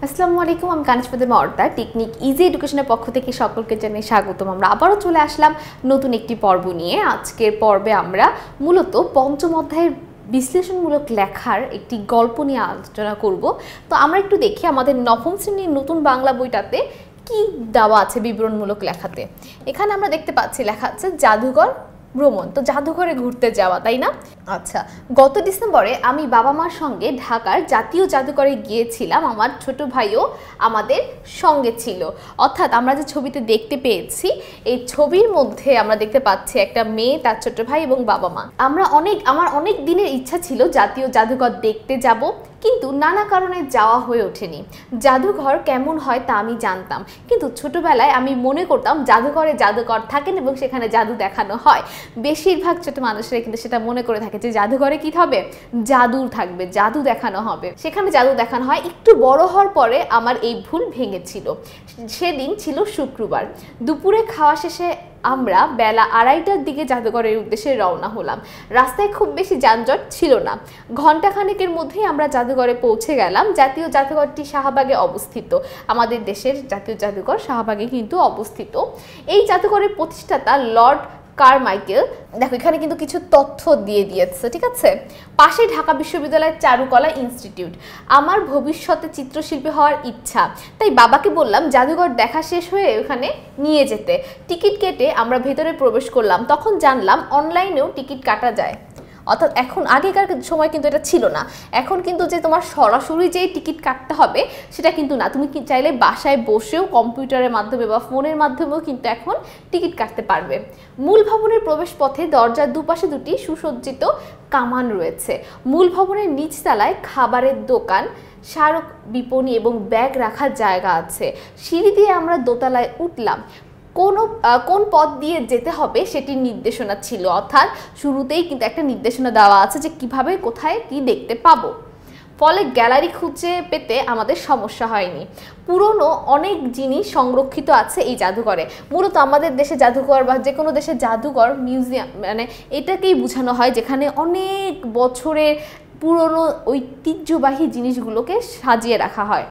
আসসালামু আলাইকুম, আমি কানিশপাতে মর্দা। টেকনিক ইজি এডুকেশনের পক্ষ থেকে সকলকে জানাই স্বাগতম। আমরা আবারও চলে আসলাম নতুন একটি পর্ব নিয়ে। আজকের পর্বে আমরা মূলত পঞ্চম অধ্যায়ের বিশ্লেষণমূলক লেখার একটি গল্প নিয়ে আলোচনা করব। তো আমরা একটু দেখি আমাদের নবম শ্রেণীর নতুন বাংলা বইটাতে কি দেওয়া আছে বিবরণমূলক লেখাতে। এখানে আমরা দেখতে পাচ্ছি লেখা আছে জাদুঘর ভ্রমণ। তো জাদুঘরে ঘুরতে যাওয়া, তাই না? আচ্ছা, গত ডিসেম্বরে আমি বাবা মার সঙ্গে ঢাকার জাতীয় জাদুঘরে গিয়েছিলাম। আমার ছোট ভাইও আমাদের সঙ্গে ছিল। অর্থাৎ আমরা যে ছবিতে দেখতে পেয়েছি, এই ছবির মধ্যে আমরা দেখতে পাচ্ছি একটা মেয়ে, তার ছোট ভাই এবং বাবা মা। আমার অনেক দিনের ইচ্ছা ছিল জাতীয় জাদুঘর দেখতে যাব, কিন্তু নানা কারণে যাওয়া হয়ে ওঠেনি। জাদুঘর কেমন হয় তা আমি জানতাম, কিন্তু ছোটবেলায় আমি মনে করতাম জাদুঘরে জাদুকর থাকেন এবং সেখানে জাদু দেখানো হয়। বেশিরভাগ ছোট মানুষেরা কিন্তু সেটা মনে করে থাকে যে জাদুঘরে কি হবে, জাদু থাকবে, জাদু দেখানো হবে, সেখানে জাদু দেখানো হয়। একটু বড় হওয়ার পরে আমার এই ভুল ভেঙেছিল। সেদিন ছিল শুক্রবার। দুপুরে খাওয়া শেষে আমরা বেলা 2:30টার দিকে জাদুঘরের উদ্দেশ্যে রওনা হলাম। রাস্তায় খুব বেশি যানজট ছিল না। ঘণ্টাখানেকের মধ্যেই আমরা জাদুঘরে পৌঁছে গেলাম। জাতীয় জাদুঘরটি শাহবাগে অবস্থিত। আমাদের দেশের জাতীয় জাদুঘর শাহবাগে কিন্তু অবস্থিত। এই জাদুঘরের প্রতিষ্ঠাতা লর্ড কারমাইকেল। দেখো, এখানে কিন্তু কিছু তথ্য দিয়ে দিয়েছে, ঠিক আছে? পাশে ঢাকা বিশ্ববিদ্যালয়ের চারুকলা ইনস্টিটিউট। আমার ভবিষ্যতে চিত্রশিল্পী হওয়ার ইচ্ছা, তাই বাবাকে বললাম জাদুঘর দেখা শেষ হয়ে ওখানে নিয়ে যেতে। টিকিট কেটে আমরা ভেতরে প্রবেশ করলাম। তখন জানলাম অনলাইনেও টিকিট কাটা যায়। অর্থাৎ এখন, আগেকার সময় কিন্তু এটা ছিল না। এখন কিন্তু যে তোমার সরাসরি যেই টিকিট কাটতে হবে সেটা কিন্তু না, তুমি কি চাইলে বাসায় বসেও কম্পিউটারের মাধ্যমে বা ফোনের মাধ্যমেও কিন্তু এখন টিকিট কাটতে পারবে। মূল ভবনের প্রবেশ পথে দরজার দুপাশে দুটি সুসজ্জিত কামান রয়েছে। মূল ভবনের নিচতলায় খাবারের দোকান, স্মারক বিপণী এবং ব্যাগ রাখার জায়গা আছে। সিঁড়ি দিয়ে আমরা দোতলায় উঠলাম। কোন পথ দিয়ে যেতে হবে সেটির নির্দেশনা ছিল। অর্থাৎ শুরুতেই কিন্তু একটা নির্দেশনা দেওয়া আছে যে কিভাবে কোথায় কি দেখতে পাবো। ফলে গ্যালারি খুঁজে পেতে আমাদের সমস্যা হয়নি। পুরনো অনেক জিনিস সংরক্ষিত আছে এই জাদুঘরে। মূলত আমাদের দেশে জাদুঘর বা যে কোনো দেশে জাদুঘর, মিউজিয়াম, মানে এটাকেই বোঝানো হয় যেখানে অনেক বছরের পুরনো ঐতিহ্যবাহী জিনিসগুলোকে সাজিয়ে রাখা হয়।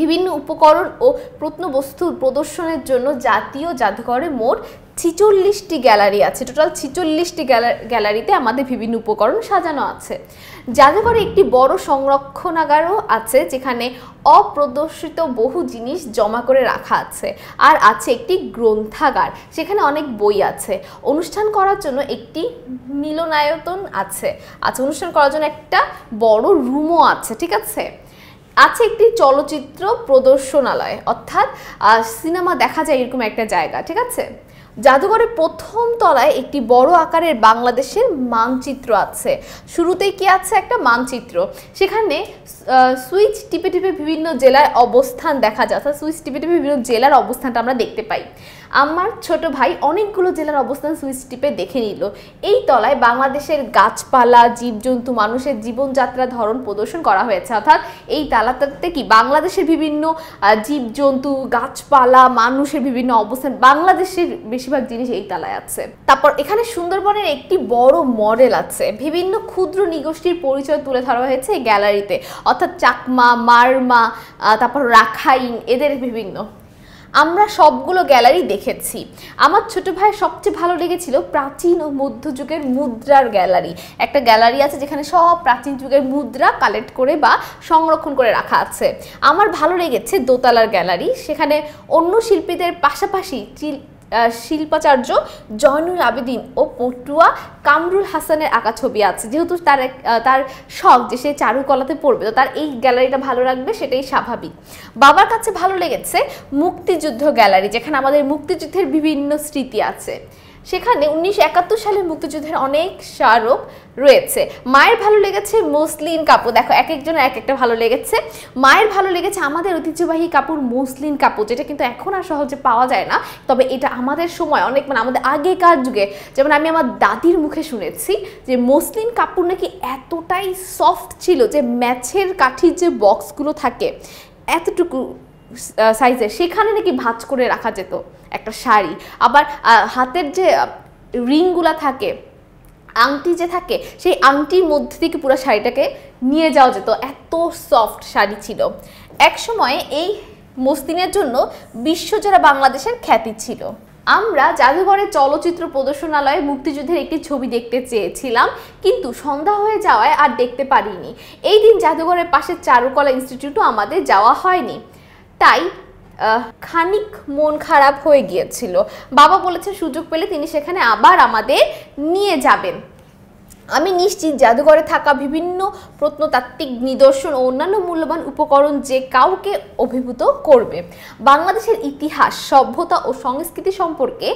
বিভিন্ন উপকরণ ও প্রত্নবস্তুর প্রদর্শনের জন্য জাতীয় জাদুঘরে মোট 46টি গ্যালারি আছে। টোটাল 46টি গ্যালারিতে আমাদের বিভিন্ন উপকরণ সাজানো আছে। জাদুঘরে একটি বড় সংরক্ষণাগারও আছে, যেখানে অপ্রদর্শিত বহু জিনিস জমা করে রাখা আছে। আর আছে একটি গ্রন্থাগার, সেখানে অনেক বই আছে। অনুষ্ঠান করার জন্য একটি মিলনায়তন আছে। অনুষ্ঠান করার জন্য একটা বড় রুমও আছে, ঠিক আছে? আছে একটি চলচ্চিত্র প্রদর্শনালয়, অর্থাৎ সিনেমা দেখা যায় এরকম একটা জায়গা, ঠিক আছে? জাদুঘরের প্রথম তলায় একটি বড় আকারের বাংলাদেশের মানচিত্র আছে। শুরুতেই কি আছে? একটা মানচিত্র। সেখানে সুইচ টিপে টিপে বিভিন্ন জেলার অবস্থান দেখা যায়। অর্থাৎ সুইচ টিপে টিপে বিভিন্ন জেলার অবস্থানটা আমরা দেখতে পাই। আমার ছোট ভাই অনেকগুলো জেলার অবস্থান সুইচ টিপে দেখে নিল। এই তলায় বাংলাদেশের গাছপালা, জীবজন্তু, মানুষের জীবনযাত্রার ধরন প্রদর্শন করা হয়েছে। অর্থাৎ এই তালাটাতে কি বাংলাদেশের বিভিন্ন জীবজন্তু, গাছপালা, মানুষের বিভিন্ন অবস্থান, বাংলাদেশের বেশিরভাগ জিনিস এই তালায় আছে। তারপর এখানে সুন্দরবনের একটি বড় মডেল আছে। বিভিন্ন ক্ষুদ্র নৃগোষ্ঠীর পরিচয় তুলে ধরা হয়েছে এই গ্যালারিতে। অর্থাৎ চাকমা, মারমা, তারপর রাখাইন, এদের বিভিন্ন। আমরা সবগুলো গ্যালারি দেখেছি। আমার ছোট ভাইয়ের সবচেয়ে ভালো লেগেছিল প্রাচীন ও মধ্যযুগের মুদ্রার গ্যালারি। একটা গ্যালারি আছে যেখানে সব প্রাচীন যুগের মুদ্রা কালেক্ট করে বা সংরক্ষণ করে রাখা আছে। আমার ভালো লেগেছে দোতলার গ্যালারি। সেখানে অন্য শিল্পীদের পাশাপাশি শিল্পাচার্য জয়নুল আবেদিন ও পটুয়া কামরুল হাসানের আঁকা ছবি আছে। যেহেতু তার শখ যে সে চারুকলাতে পড়বে, তো তার এই গ্যালারিটা ভালো লাগবে, সেটাই স্বাভাবিক। বাবার কাছে ভালো লেগেছে মুক্তিযুদ্ধ গ্যালারি, যেখানে আমাদের মুক্তিযুদ্ধের বিভিন্ন স্মৃতি আছে। সেখানে 1971 সালের মুক্তিযুদ্ধের অনেক স্মারক রয়েছে। মায়ের ভালো লেগেছে মসলিন কাপড়। দেখো, এক একজনের এক একটা ভালো লেগেছে। মায়ের ভালো লেগেছে আমাদের ঐতিহ্যবাহী কাপড় মসলিন কাপড়, যেটা কিন্তু এখন আর সহজে পাওয়া যায় না। তবে এটা আমাদের সময় অনেক, মানে আমাদের আগেকার যুগে, যেমন আমি আমার দাদির মুখে শুনেছি যে মসলিন কাপড় নাকি এতটাই সফট ছিল যে ম্যাচের কাঠির যে বক্সগুলো থাকে এতটুকু সাইজের, সেখানে নাকি ভাঁজ করে রাখা যেত একটা শাড়ি। আবার হাতের যে রিংগুলা থাকে, আংটি যে থাকে, সেই আংটির মধ্যে থেকে পুরো শাড়িটাকে নিয়ে যাওয়া যেত, এত সফট শাড়ি ছিল। একসময় এই মসলিনের জন্য বিশ্বজোড়া বাংলাদেশের খ্যাতি ছিল। আমরা জাদুঘরের চলচ্চিত্র প্রদর্শনালয়ে মুক্তিযুদ্ধের একটি ছবি দেখতে চেয়েছিলাম, কিন্তু সন্ধ্যা হয়ে যাওয়ায় আর দেখতে পারিনি। এই দিন জাদুঘরের পাশে চারুকলা ইনস্টিটিউটও আমাদের যাওয়া হয়নি, তাই খানিক মন খারাপ হয়ে গিয়েছিল। বাবা বলেছেন সুযোগ পেলে তিনি সেখানে আবার আমাদের নিয়ে যাবেন। আমি নিশ্চিত জাদুঘরে থাকা বিভিন্ন প্রত্নতাত্ত্বিক নিদর্শন ও অন্যান্য মূল্যবান উপকরণ যে কাউকে অভিভূত করবে। বাংলাদেশের ইতিহাস, সভ্যতা ও সংস্কৃতি সম্পর্কে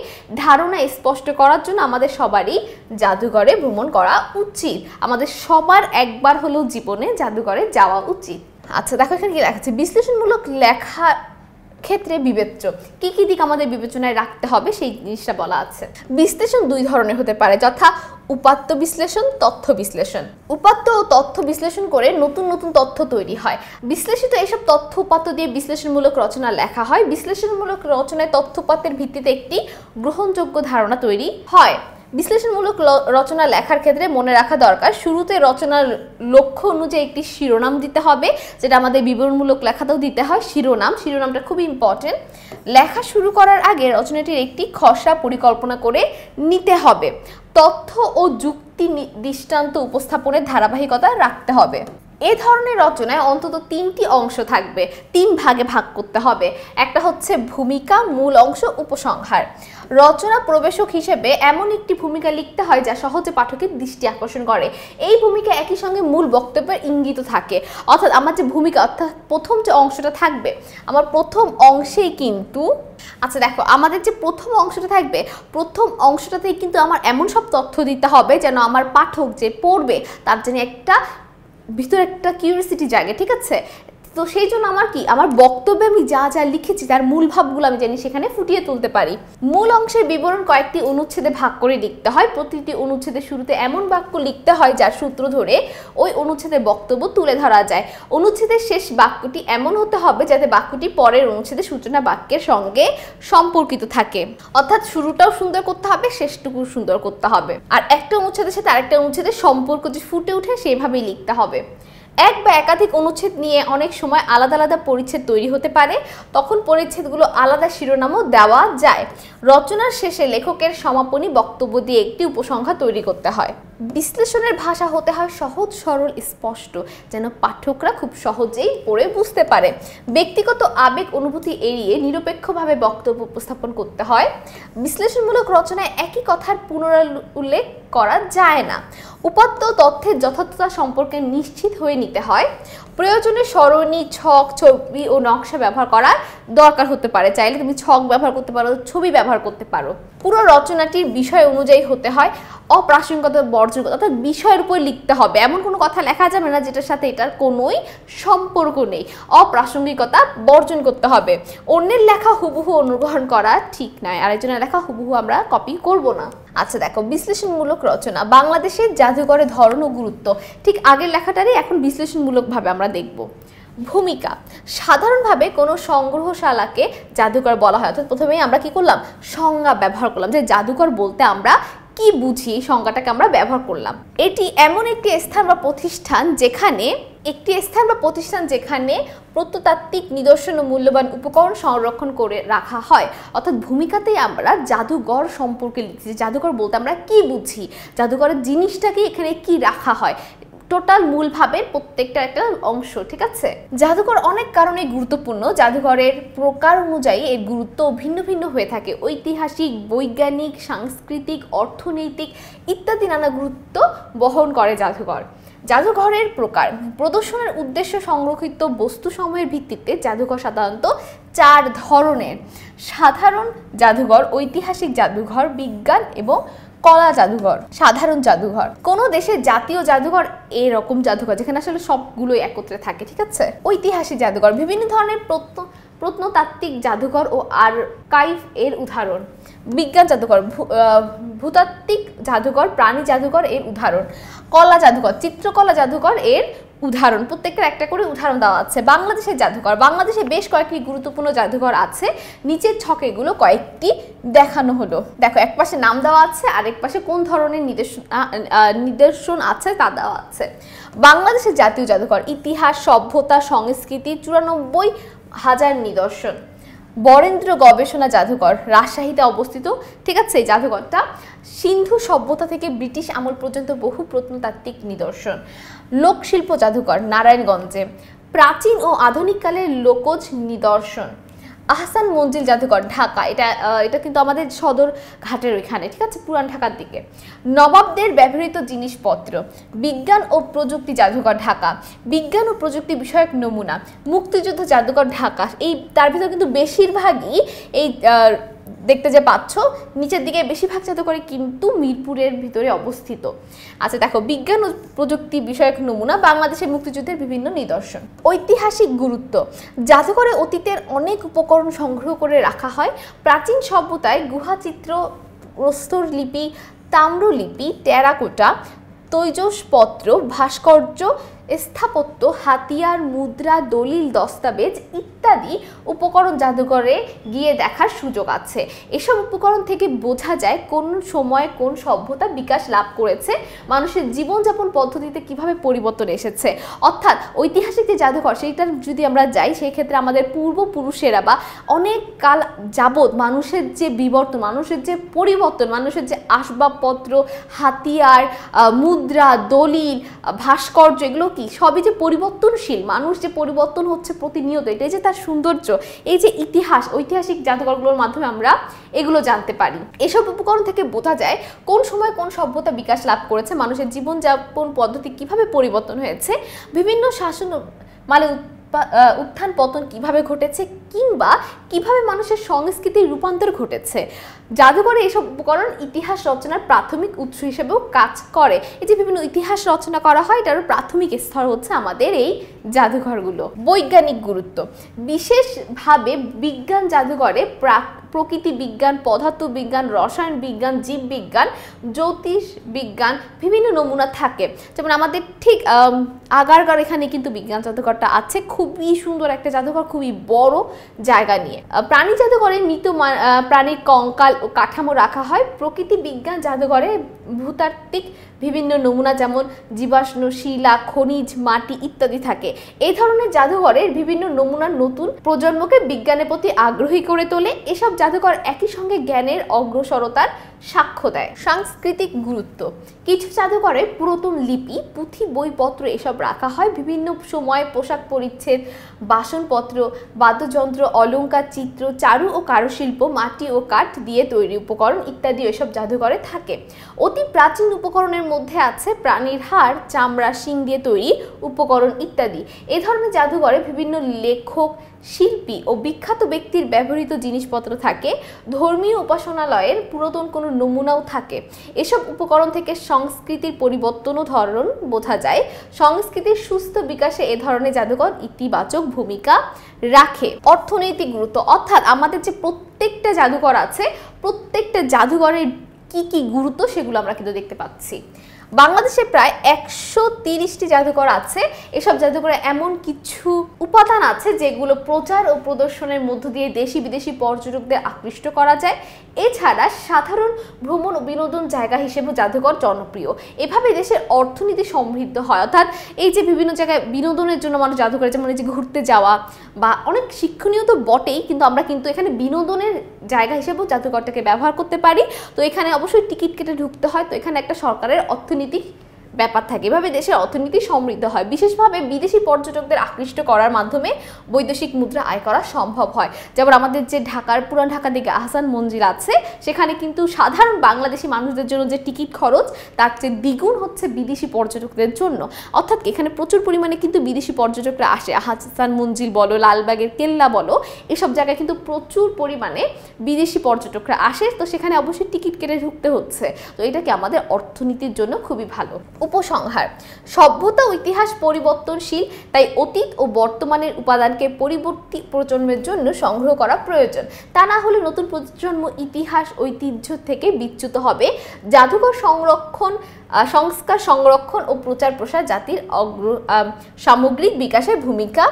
ধারণা স্পষ্ট করার জন্য আমাদের সবারই জাদুঘরে ভ্রমণ করা উচিত। আমাদের সবার একবার হলেও জীবনে জাদুঘরে যাওয়া উচিত। আচ্ছা দেখো এখানে কি লেখা আছে, বিশ্লেষণমূলক লেখা ক্ষেত্রে বিবেচ্য কি কি দিক আমাদের বিবেচনায় রাখতে হবে সেই জিনিসটা বলা আছে। বিশ্লেষণ দুই ধরনের হতে পারে, যথা উপাত্ত বিশ্লেষণ, তথ্য বিশ্লেষণ। উপাত্ত ও তথ্য বিশ্লেষণ করে নতুন নতুন তথ্য তৈরি হয়। বিশ্লেষিত এসব তথ্য উপাত্ত দিয়ে বিশ্লেষণমূলক রচনা লেখা হয়। বিশ্লেষণমূলক রচনায় তথ্য উপাত্তের ভিত্তিতে একটি গ্রহণযোগ্য ধারণা তৈরি হয়। বিশ্লেষণমূলক রচনা লেখার ক্ষেত্রে মনে রাখা দরকার, শুরুতে রচনার লক্ষ্য অনুযায়ী একটি শিরোনাম দিতে হবে, যেটা আমাদের বিবরণমূলক লেখাতেও দিতে হয়। শিরোনামটা খুবই ইম্পর্টেন্ট। লেখা শুরু করার আগে রচনাটির একটি খসড়া পরিকল্পনা করে নিতে হবে। তথ্য ও যুক্তি দৃষ্টান্ত উপস্থাপনের ধারাবাহিকতা রাখতে হবে। এ ধরনের রচনায় অন্তত 3টি অংশ থাকবে, 3 ভাগে ভাগ করতে হবে। একটা হচ্ছে ভূমিকা, মূল অংশ, উপসংহার। রচনা প্রবেশক হিসেবে এমন একটি ভূমিকা লিখতে হয় যা সহজে পাঠকের দৃষ্টি আকর্ষণ করে। এই ভূমিকা একই সঙ্গে মূল বক্তব্যের ইঙ্গিত থাকে, অর্থাৎ আমার যে ভূমিকা, অর্থাৎ প্রথম যে অংশটা থাকবে, আমার প্রথম অংশেই কিন্তু আচ্ছা দেখো আমাদের যে প্রথম অংশটা থাকবে, প্রথম অংশটাতেই কিন্তু আমার এমন সব তথ্য দিতে হবে যেন আমার পাঠক যে পড়বে তার জন্য একটা ভিতরে একটা কিউরিওসিটি জাগে, ঠিক আছে? তো সেই জন্য আমার বক্তব্যে আমি যা যা লিখেছি তার মূল ভাবগুলো আমি জানি সেখানে ফুটিয়ে তুলতে পারি। মূল অংশের বিবরণ কয়েকটি অনুচ্ছেদে ভাগ করে লিখতে হয়। প্রতিটি অনুচ্ছেদের শুরুতে এমন বাক্য লিখতে হয় যার সূত্র ধরে ওই অনুচ্ছেদের বক্তব্য তুলে ধরা যায়। অনুচ্ছেদের শেষ বাক্যটি এমন হতে হবে যাতে বাক্যটি পরের অনুচ্ছেদের সূচনা বাক্যের সঙ্গে সম্পর্কিত থাকে, অর্থাৎ শুরুটাও সুন্দর করতে হবে, শেষটুকু সুন্দর করতে হবে। আর একটা অনুচ্ছেদের সাথে আরেকটা অনুচ্ছেদের সম্পর্ক যে ফুটে ওঠে সেইভাবেই লিখতে হবে। এক বা একাধিক অনুচ্ছেদ নিয়ে অনেক সময় আলাদা আলাদা পরিচ্ছেদ তৈরি হতে পারে, তখন পরিচ্ছেদগুলো আলাদা শিরোনামও দেওয়া যায়। রচনার শেষে লেখকের সমাপনী বক্তব্য দিয়ে একটি উপসংহার তৈরি করতে হয়। বিশ্লেষণের ভাষা হতে হয় সহজ, সরল, স্পষ্ট, যেন পাঠকরা খুব সহজেই পড়ে বুঝতে পারে। ব্যক্তিগত আবেগ অনুভূতি এড়িয়ে নিরপেক্ষভাবে বক্তব্য উপস্থাপন করতে হয়। বিশ্লেষণমূলক রচনায় একই কথার পুনরুল্লেখ করা যায় না। উপাত্ত তথ্যের যথার্থতা সম্পর্কে নিশ্চিত হয়ে নিতে হয়। প্রয়োজনে সরণি, ছক, ছবি ও নকশা ব্যবহার করার দরকার হতে পারে। চাইলে তুমি ছক ব্যবহার করতে পারো, ছবি ব্যবহার করতে পারো। পুরো রচনাটির বিষয় অনুযায়ী হতে হয়। অপ্রাসঙ্গিকতা বর্জন, অর্থাৎ বিষয়ের উপর লিখতে হবে। এমন কোনো কথা লেখা যাবে না যেটার সাথে এটার কোনোই সম্পর্ক নেই। অপ্রাসঙ্গিকতা বর্জন করতে হবে। অন্যের লেখা হুবহু অনুকরণ করা ঠিক নয়, আরেকজনের লেখা হুবহু আমরা কপি করব না। আচ্ছা দেখো বিশ্লেষণমূলক রচনা, বাংলাদেশের জাদুঘরের ধরন ও গুরুত্ব। ঠিক আগের লেখাটারই এখন বিশ্লেষণমূলকভাবে আমরা দেখব। ভূমিকা, সাধারণভাবে কোনো সংগ্রহশালাকে জাদুঘর বলা হয়, অর্থাৎ প্রথমেই আমরা কি করলাম, সংজ্ঞা ব্যবহার করলাম যে জাদুঘর বলতে আমরা কি বুঝি, এই সংজ্ঞাটাকে আমরা ব্যবহার করলাম। এটি এমন একটি স্থান বা প্রতিষ্ঠান যেখানে প্রত্নতাত্ত্বিক নিদর্শন ও মূল্যবান উপকরণ সংরক্ষণ করে রাখা হয়। অর্থাৎ ভূমিকাতেই আমরা জাদুঘর সম্পর্কে লিখছি, জাদুঘর বলতে আমরা কি বুঝি, জাদুঘরের জিনিসটাকে এখানে কি রাখা হয়, টোটাল মূল ভাবের প্রত্যেকটা একটা অংশ, ঠিক আছে? জাদুঘর অনেক কারণে গুরুত্বপূর্ণ। জাদুঘরের প্রকার অনুযায়ী এর গুরুত্ব ভিন্ন ভিন্ন হয়ে থাকে। ঐতিহাসিক, বৈজ্ঞানিক, সাংস্কৃতিক, অর্থনৈতিক ইত্যাদি নানা গুরুত্ব বহন করে জাদুঘর। জাদুঘরের প্রকার, প্রদর্শনের উদ্দেশ্য সংরক্ষিত বস্তুসমূহের ভিত্তিতে জাদুঘর সাধারণত 4 ধরনের। সাধারণ জাদুঘর, ঐতিহাসিক জাদুঘর, বিজ্ঞান এবং কলা জাদুঘর। সাধারণ জাদুঘর, কোনো দেশের জাতীয় জাদুঘর এরকম জাদুঘর যেখানে আসলে সবগুলোই একত্রে থাকে, ঠিক আছে? ঐতিহাসিক জাদুঘর, বিভিন্ন ধরনের প্রত্নতাত্ত্বিক জাদুঘর ও আর্কাইভ এর উদাহরণ। বিজ্ঞান জাদুঘর, ভূতাত্ত্বিক জাদুঘর, প্রাণী জাদুঘর এর উদাহরণ। কলা জাদুঘর, চিত্রকলা জাদুঘর এর উদাহরণ। প্রত্যেকটা একটা করে উদাহরণ দেওয়া আছে। বাংলাদেশের জাদুঘর, বাংলাদেশে বেশ কয়েকটি গুরুত্বপূর্ণ জাদুঘর আছে, নিচের ছকে এগুলো কয়েকটি দেখানো হলো। দেখো, এক পাশে নাম দেওয়া আছে, আরেক পাশে কোন ধরনের নিদর্শন আছে তা দেওয়া আছে। বাংলাদেশের জাতীয় জাদুঘর, ইতিহাস, সভ্যতা, সংস্কৃতি, 94,000 নিদর্শন। বরেন্দ্র গবেষণা জাদুঘর, রাজশাহীতে অবস্থিত, ঠিক আছে। এই জাদুঘরটা সিন্ধু সভ্যতা থেকে ব্রিটিশ আমল পর্যন্ত বহু প্রত্নতাত্ত্বিক নিদর্শন। লোকশিল্প জাদুঘর, নারায়ণগঞ্জে, প্রাচীন ও আধুনিক কালের লোকজ নিদর্শন। আহসান মঞ্জিল জাদুঘর, ঢাকা, এটা কিন্তু আমাদের সদর ঘাটের ওইখানে, ঠিক আছে, পুরান ঢাকার দিকে। নবাবদের ব্যবহৃত জিনিসপত্র। বিজ্ঞান ও প্রযুক্তি জাদুঘর, ঢাকা, বিজ্ঞান ও প্রযুক্তি বিষয়ক নমুনা। মুক্তিযুদ্ধ জাদুঘর, ঢাকা, তার ভিতর কিন্তু বেশিরভাগই এই দেখতে যে পাচ্ছ নিচের দিকে বেশিরভাগ জাদুঘরে কিন্তু মিরপুরের ভিতরে অবস্থিত। আচ্ছা দেখো, বিজ্ঞান ও প্রযুক্তি বিষয়ক নমুনা, বাংলাদেশের মুক্তিযুদ্ধের বিভিন্ন নিদর্শন। ঐতিহাসিক গুরুত্ব, জাদুঘরে অতীতের অনেক উপকরণ সংগ্রহ করে রাখা হয়। প্রাচীন সভ্যতায় গুহাচিত্র, প্রস্তরলিপি, তাম্রলিপি, টেরাকোটা, তৈজসপত্র, ভাস্কর্য, স্থাপত্য, হাতিয়ার, মুদ্রা, দলিল, দস্তাবেজ ইত্যাদি উপকরণ জাদুঘরে গিয়ে দেখার সুযোগ আছে। এসব উপকরণ থেকে বোঝা যায় কোন সময়ে কোন সভ্যতা বিকাশ লাভ করেছে, মানুষের জীবনযাপন পদ্ধতিতে কিভাবে পরিবর্তন এসেছে। অর্থাৎ ঐতিহাসিক যে জাদুঘর সেইটার যদি আমরা যাই, সেই ক্ষেত্রে আমাদের পূর্বপুরুষেরা বা অনেক কাল যাবৎ মানুষের যে বিবর্তন, মানুষের যে পরিবর্তন, মানুষের যে আসবাবপত্র, হাতিয়ার, মুদ্রা, দলিল, ভাস্কর্য, এগুলো সবই যে পরিবর্তনশীল, মানুষ যে পরিবর্তন হচ্ছে প্রতিনিয়ত, এটাই যে তার সৌন্দর্য। এই যে ইতিহাস, ঐতিহাসিক জাদুঘরগুলোর মাধ্যমে আমরা এগুলো জানতে পারি। এসব উপকরণ থেকে বোঝা যায় কোন সময় কোন সভ্যতা বিকাশ লাভ করেছে, মানুষের জীবনযাপন পদ্ধতি কিভাবে পরিবর্তন হয়েছে, বিভিন্ন শাসন মানে উত্থান পতন কিভাবে ঘটেছে, কিংবা কিভাবে মানুষের সংস্কৃতির রূপান্তর ঘটেছে। জাদুঘরে এসব উপকরণ ইতিহাস রচনার প্রাথমিক উৎস হিসেবেও কাজ করে। এই যে বিভিন্ন ইতিহাস রচনা করা হয়, এটারও প্রাথমিক স্তর হচ্ছে আমাদের এই জাদুঘরগুলো। বৈজ্ঞানিক গুরুত্ব, বিশেষভাবে বিজ্ঞান জাদুঘরে প্রকৃতি বিজ্ঞান, পদার্থ বিজ্ঞান, রসায়ন বিজ্ঞান, জীববিজ্ঞান, জ্যোতিষ বিজ্ঞান বিভিন্ন নমুনা থাকে। যেমন আমাদের ঠিক আগারগাঁও এখানে কিন্তু বিজ্ঞান জাদুঘরটা আছে, খুবই সুন্দর একটা জাদুঘর, খুবই বড় জায়গা নিয়ে। প্রাণী জাদুঘরে মৃত প্রাণীর কঙ্কাল ও কাঠামো রাখা হয়। প্রকৃতি বিজ্ঞান জাদুঘরে ভূতাত্ত্বিক বিভিন্ন নমুনা যেমন জীবাশ্ম, শিলা, খনিজ, মাটি ইত্যাদি থাকে। এই ধরনের জাদুঘরের বিভিন্ন নমুনা নতুন প্রজন্মকে বিজ্ঞানের প্রতি আগ্রহী করে তোলে। এসব জাদুঘর একই সঙ্গে জ্ঞানের অগ্রসরতার সাক্ষ্য দেয়। সাংস্কৃতিক গুরুত্ব, কিছু জাদুঘরে পুরাতন লিপি, পুঁথি, বইপত্র এসব রাখা হয়। বিভিন্ন সময়ে পোশাক পরিচ্ছদ, বাসনপত্র, বাদ্যযন্ত্র, অলংকার, চিত্র, চারু ও কারুশিল্প, মাটি ও কাঠ দিয়ে তৈরি উপকরণ ইত্যাদি এসব জাদুঘরে থাকে। অতি প্রাচীন উপকরণের মধ্যে আছে প্রাণীর হাড়, চামড়া, শিং দিয়ে তৈরি উপকরণ ইত্যাদি। এ ধরনের জাদুঘরে বিভিন্ন লেখক, শিল্পী ও বিখ্যাত ব্যক্তির ব্যবহৃত জিনিসপত্র থাকে। ধর্মীয় উপাসনালয়ের পুরাতন কোনো নমুনাও থাকে। এসব উপকরণ থেকে সংস্কৃতির পরিবর্তন ও ধরন বোঝা যায়। সংস্কৃতির সুস্থ বিকাশে এ ধরনের জাদুঘর ইতিবাচক ভূমিকা রাখে। অর্থনৈতিক গুরুত্ব, অর্থাৎ আমাদের যে প্রত্যেকটা জাদুঘর আছে, প্রত্যেকটা জাদুঘরের কি কি গুরুত্ব সেগুলো আমরা কিন্তু দেখতে পাচ্ছি। বাংলাদেশে প্রায় 130টি জাদুঘর আছে। এসব জাদুঘরে এমন কিছু উপাদান আছে যেগুলো প্রচার ও প্রদর্শনের মধ্য দিয়ে দেশি বিদেশি পর্যটকদের আকৃষ্ট করা যায়। এছাড়া সাধারণ ভ্রমণ ও বিনোদন জায়গা হিসেবে জাদুঘর জনপ্রিয়। এভাবে দেশের অর্থনীতি সমৃদ্ধ হয়। অর্থাৎ এই যে বিভিন্ন জায়গায় বিনোদনের জন্য মানুষ জাদুঘরে, যেমন এই যে ঘুরতে যাওয়া বা অনেক শিক্ষণীয় তো বটেই, কিন্তু আমরা কিন্তু এখানে বিনোদনের জায়গা হিসেবেও জাদুঘরটাকে ব্যবহার করতে পারি। তো এখানে অবশ্যই টিকিট কেটে ঢুকতে হয়। তো এখানে একটা সরকারের অর্থনৈতিক ব্যাপার থাকে। এভাবে দেশের অর্থনীতি সমৃদ্ধ হয়। বিশেষভাবে বিদেশি পর্যটকদের আকৃষ্ট করার মাধ্যমে বৈদেশিক মুদ্রা আয় করা সম্ভব হয়। যেমন আমাদের যে ঢাকার পুরান ঢাকার দিকে আহসান মঞ্জিল আছে, সেখানে কিন্তু সাধারণ বাংলাদেশি মানুষদের জন্য যে টিকিট খরচ তার চেয়ে দ্বিগুণ হচ্ছে বিদেশি পর্যটকদের জন্য। অর্থাৎ এখানে প্রচুর পরিমাণে কিন্তু বিদেশি পর্যটকরা আসে। আহসান মঞ্জিল বলো, লালবাগের কেল্লা বলো, এসব জায়গায় কিন্তু প্রচুর পরিমাণে বিদেশি পর্যটকরা আসে। তো সেখানে অবশ্যই টিকিট কেটে ঢুকতে হচ্ছে। তো এটা কি আমাদের অর্থনীতির জন্য খুবই ভালো। উপসংহার: সভ্যতা ও ইতিহাস পরিবর্তনশীল, তাই অতীত ও বর্তমানের উপাদানকে পরবর্তী প্রজন্মের জন্য সংগ্রহ করা প্রয়োজন। তা না হলে নতুন প্রজন্ম ইতিহাস ঐতিহ্য থেকে বিচ্যুত হবে। জাদুঘর সংরক্ষণ, সংস্কার সংরক্ষণ ও প্রচার প্রসার জাতির সামগ্রিক বিকাশের ভূমিকা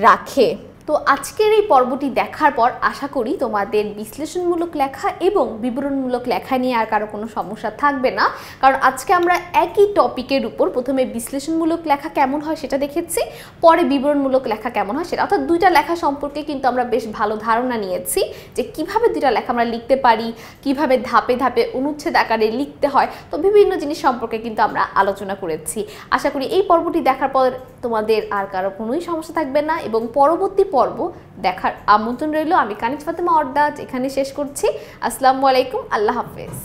রাখে। তো আজকের এই পর্বটি দেখার পর আশা করি তোমাদের বিশ্লেষণমূলক লেখা এবং বিবরণমূলক লেখা নিয়ে আর কারো কোনো সমস্যা থাকবে না, কারণ আজকে আমরা একই টপিকের উপর প্রথমে বিশ্লেষণমূলক লেখা কেমন হয় সেটা দেখেছি, পরে বিবরণমূলক লেখা কেমন হয় সেটা, অর্থাৎ দুইটা লেখা সম্পর্কে কিন্তু আমরা বেশ ভালো ধারণা নিয়েছি যে কিভাবে দুইটা লেখা আমরা লিখতে পারি, কিভাবে ধাপে ধাপে অনুচ্ছেদ আকারে লিখতে হয়। তো বিভিন্ন জিনিস সম্পর্কে কিন্তু আমরা আলোচনা করেছি। আশা করি এই পর্বটি দেখার পর তোমাদের আর কারো কোনোই সমস্যা থাকবে না এবং পরবর্তী পর্ব দেখার আমন্ত্রণ রইল। আমি কানিজ ফাতেমা অর্দাজ এখানে শেষ করছি। আসসালামু আলাইকুম, আল্লাহ হাফেজ।